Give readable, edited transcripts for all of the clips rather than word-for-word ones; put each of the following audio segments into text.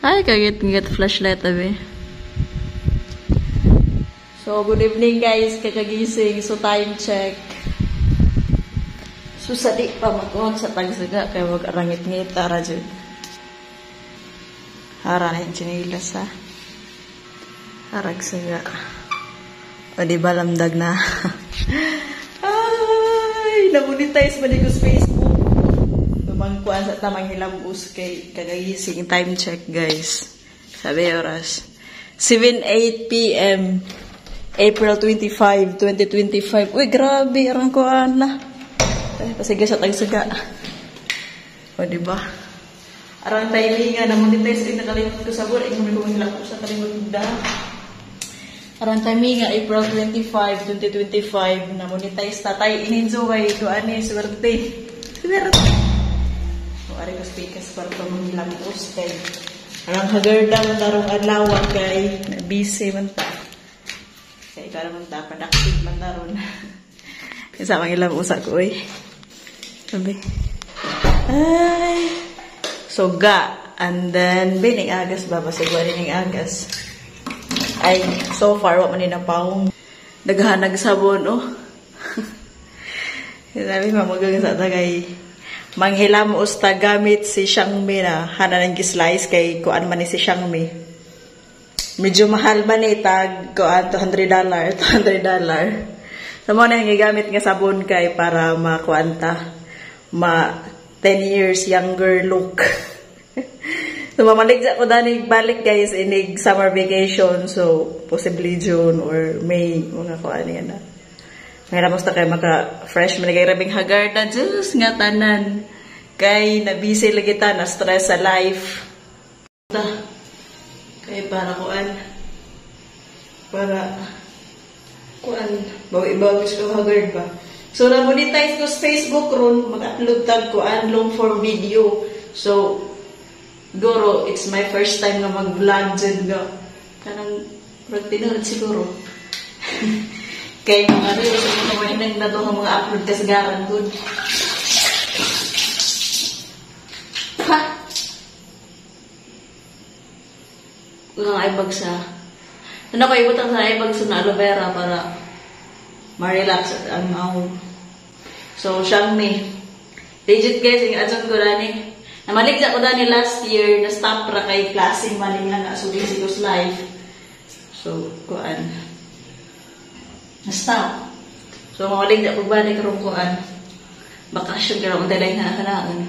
Hi, kagit flashlight abi. So, good evening guys, kakagising. So, time check. So, sadi pa mag-on sa tagsaga kaya mag-arangit-ngit tara dyan. Hara na yung chinilas ha. Harag saga. O diba lamdag na. Ay, namonetize pa di ko sa Facebook. Lumangkuan sa tamang hilambus kay kagagising. Time check guys. Sabi oras. 7:08 p.m. April 25, 2025. Uy, grabe. Arang kuan na. Pasiga sa tagsaga. O diba? Arang timing nga. Namonetize din nakalimot ko sa buwan. Ikaw may hilang ko sa kalimot da. Arang timing nga. April 25, 2025. Namonetize tatay. Ininjoy. Kuan ni. Swerte. Swerte. Ari ko speakers para pa manghilang us kay arang hagarda man darong adlaw kay busy man ta kay para man ta productive man daron isa mangilang usa ko oy sabi ay soga and then bining agas ba basig wali ning agas ay so far wa man ni napaong daghanag sabon oh sabi mamagang sa tagay manghilam usta gamit si Xiaomi na hanan ng slice kay kuan man ni si Xiaomi. Medyo mahal man ni tag kuan $200. So mo na yung gamit nga sabon kay para makuanta ma 10 years younger look. So mamaligja ko dani balik guys inig summer vacation so possibly June or May mga kuan yan na. Mayroon mo kay maka-fresh man kay rabing hagarda just nga tanan. Kay na-busy lagi ta, na-stress sa life. Kay para kuan. Bawi-bawi ko hagard ba. So na-monetize ko sa Facebook ron, mag-upload tag kuan long form video. So siguro it's my first time na mag-vlog dyan ga. Kanang tinurad siguro. Kaya mga rin, sa mga mahinang na ito ang mga upload kasagaran doon. Ha? Ang aibag sa... Ano ko ibutang sa aibag sa aloe vera para ma-relax at ang ako. So, Xiaomi. Legit guys, yung adjun ko dani. Namaligya ko dani last year, na-stop ra kay klaseng malingan na sugi ko sa life. So, kuan. Na-stop. So, mawalig na pagbalik karong kuan. Bakasyon ka naman dalay na kanaan.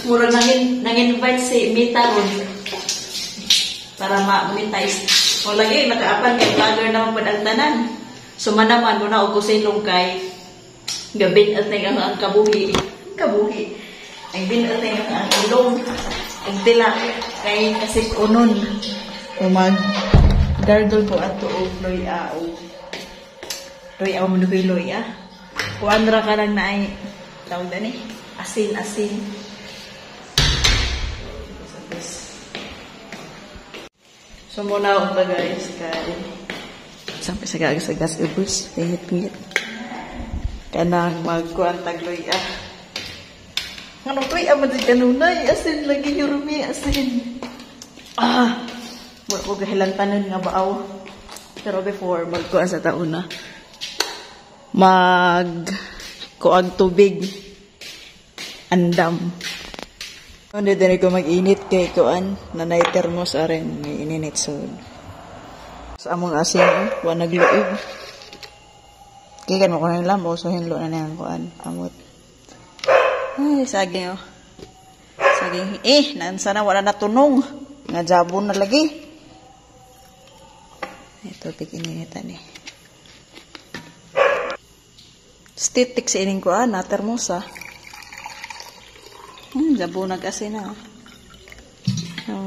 Mura nangin-invite si Mita ron. Para ma-monetize. O lagi, nakaapan kay vlogger naman padagtanan. So, manaman mo na o kusilong kay gabin at ang kabuhi. Kabuhi. Ang binat na ang ilong. Ang tila kay kasi kunon umag gardol po ato og loya o loya mo nukoy loya kuan ra ka lang naay tawag dani asin so muna og guys kay sampai sa gas ubos pihit kanang magkuan tag loya. Ano ko man di kanunay asin lagi yurumi asin. Wala ko gahilantanan nga baaw. Pero before magkuan sa taon na kuag tubig andam. Hindi din ko mag-init kay kuan nanay termos aren may ininit so. Sa among asin wa nagluib. Kaya kan mo ko nang lambo so hinlo na nang kuan amot. Ay, saging oh. Saging. Naansa na wala natunong. Nga jabon na lagi. Ito, tig-ininitan eh. Stitik sa ining ko, na termosa. Jabon na kasi na.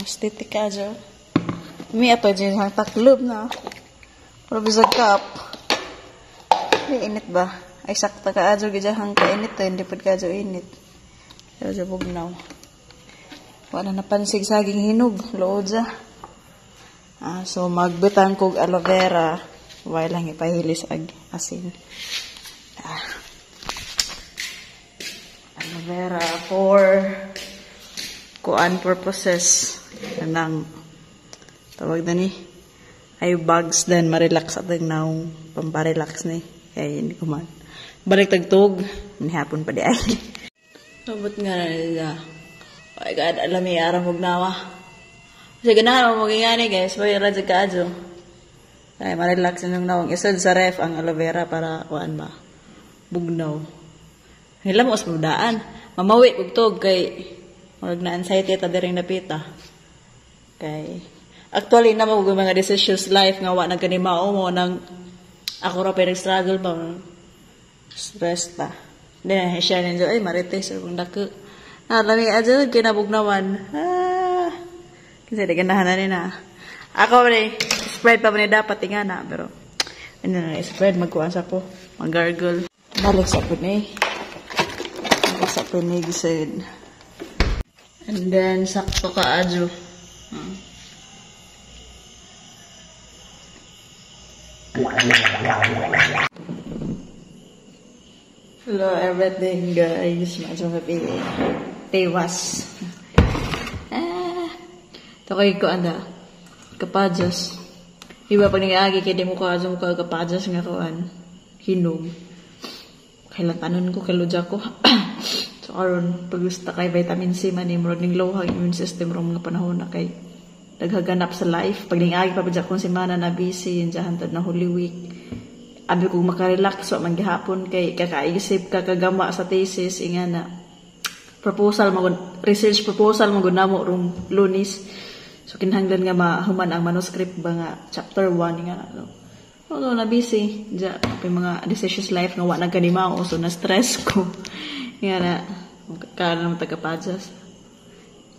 Stitik ka dyan. May ato dyan ang taklob na. Pero bisag kap. Init ba? Ay, sakta ka adyo gidya hang kainit to, hindi pa ka adyo init. Pero dyan bugnaw. Wala napansig saging hinog. Lood dyan. So, magbutang kog aloe vera. Wala lang ipahilis ag asin. aloe vera for kuan purposes. Kanang tawag na ni ay bugs then ma-relax ating naong pamparelax ni kay hindi ko man balik tagtog ni hapon pa di ay sabot nga na nila. Oh my god, alam may arang hugnawa kasi ganahan mo magigani guys may radyo ka adyo ay ma-relax na ng nawang isod sa ref ang aloe vera para kuan ba bugnaw nila mo usmudaan mamawi kugtog kay wag na anxiety ta diring napita kay actually na mo mga decisions life nga wa nagkanimao mo nang ako ra pero struggle pa stress pa then siya ninyo ay marites kung dako lami aja kinabugnawan kasi di ganahan na ako rin spread pa ba dapat tingana pero ano na spread magkuasa ko mag-gargle balik sa punay gisod and then sakto ka adyo hello everything guys macam happy tewas takay ko anda kapajas iba pag nangyagi kaya di mo ka kapajas nga kuan hinog kailan tanon ko kaludya ko so karon pag gusto kay vitamin C man imrod ning low ang immune system ro mga panahon na kay naghaganap sa life pag nangyagi pa kung semana na busy yan hantod na Holy Week abi kong makarelax so man gihapon kay kakaisip kakagama sa thesis inga na proposal research proposal magud namo rong Lunes so kinahanglan nga mahuman ang manuscript ba nga chapter 1 nga no na busy ja pay mga decisions life nga wa nagkanimao so na stress ko nga na kana man tagapajas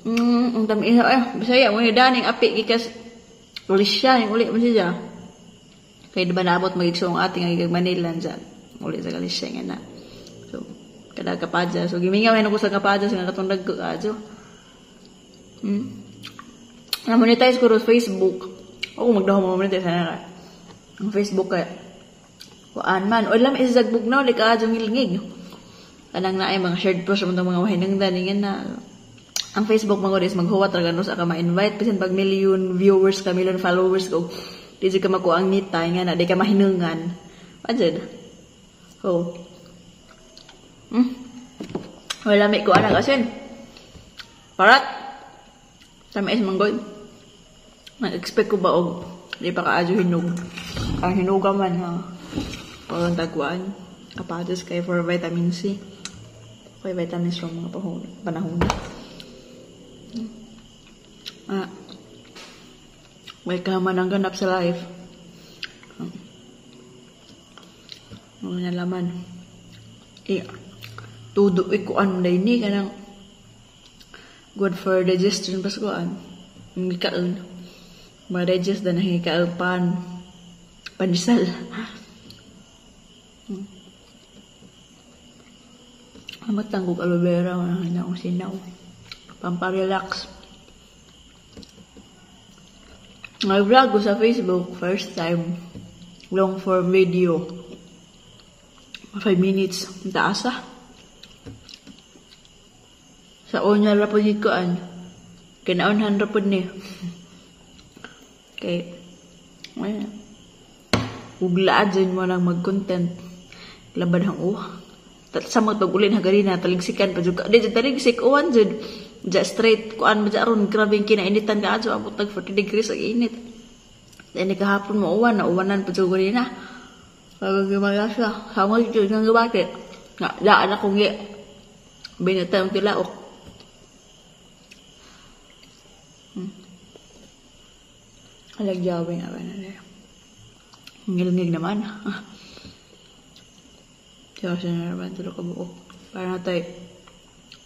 ang dami bisaya mo ni daning api gikas ulit siya yung uli mo siya kaya diba naabot mag-iksong ating ang Manila dyan uli sa Galicia nga na so kada kapadya so gimingaw yan ako sa kapadya sa katundag ko adyo na-monetize ko rin Facebook ako magdaho mo monetize na ang Facebook kaya waan man o alam isagbog na ulit ka adyo ngilngig kanang na ay mga shared post mga wahinang daningan na ang Facebook mga is maghuwat talaga no sa ka ma-invite kasi pag million viewers ka million followers ko di ka makuha ang nita nga na di ka mahinungan wajad wala may kuha na kasi parat sa mais manggoy nag-expect ko ba og di pa kaadyo hinog ang hinuga man ha parang tagwaan kapatos kay for vitamin C kay vitamins from mga panahon may kaman ang ganap sa life mga nalaman tudo ikuan na ini kanang good for digestion pas kuan ngikaon ma-digest na ngikaon panisal amatang kong aloe vera na akong sinaw pamparelax nag-vlog ko sa Facebook first time long form video 5 minutes taasa sa onya ra pud ikuan kinaunhan ra pud ni kay uglaad dyan mo nang mag-content labad hang sa mga pag-ulin hagari na taligsikan pa juga di dyan taligsik uwan dyan dyan straight kuan mo dyan aron grabing kinainitan ka adyo abot tag 40 degrees ang init dyan kahapon mo uwan na uwanan pa juga rin na kagagimaya siya sama dyan nga gabake nga daan akong binatang tilaok alagyawin na ba na rin ngilngig naman siya siya na naman tulog ka buo para natay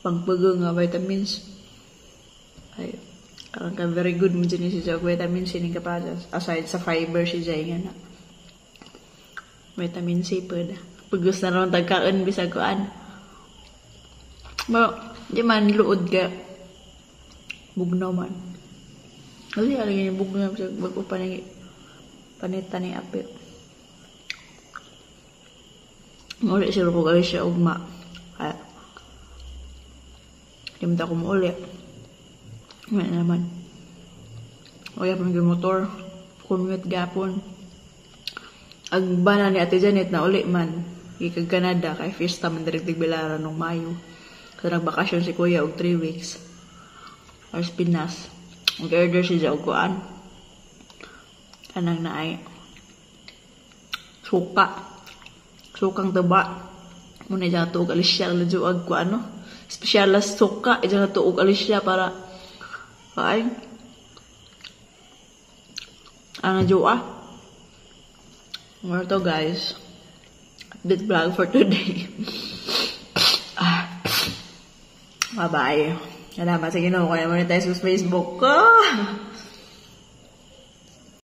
pagbago nga vitamins ay karang ka very good mo dyan siya vitamins sining kapadas aside sa fiber siya nga na vitamin C po na pag gusto na naman tagkaan bisag kuan di man luod ka bugnaw man kasi alagin yung bugnaw sa bago panita ni apit ulit siguro ko gawin siya ugma kaya Limta ko mo uli. Ngayon naman. Uya pa ng motor. Commute gapon. Ang bana ni Ate Janet na uli man. Ikag Canada. Kay fiesta man direktig Bilaran nung Mayo. So nagbakasyon si Kuya og 3 weeks. Ars Pinas. Mag-order siya og kuan. Kanang naay. Sukang taba. Muna dyan ito og alisya. Lajuag ko ano. Special na suka. Dyan ito og alisya para kain. Ang najua. More to guys. Update vlog for today. Bye-bye. Salamat sa Ginoo. Kaya monetize ko sa Facebook ko.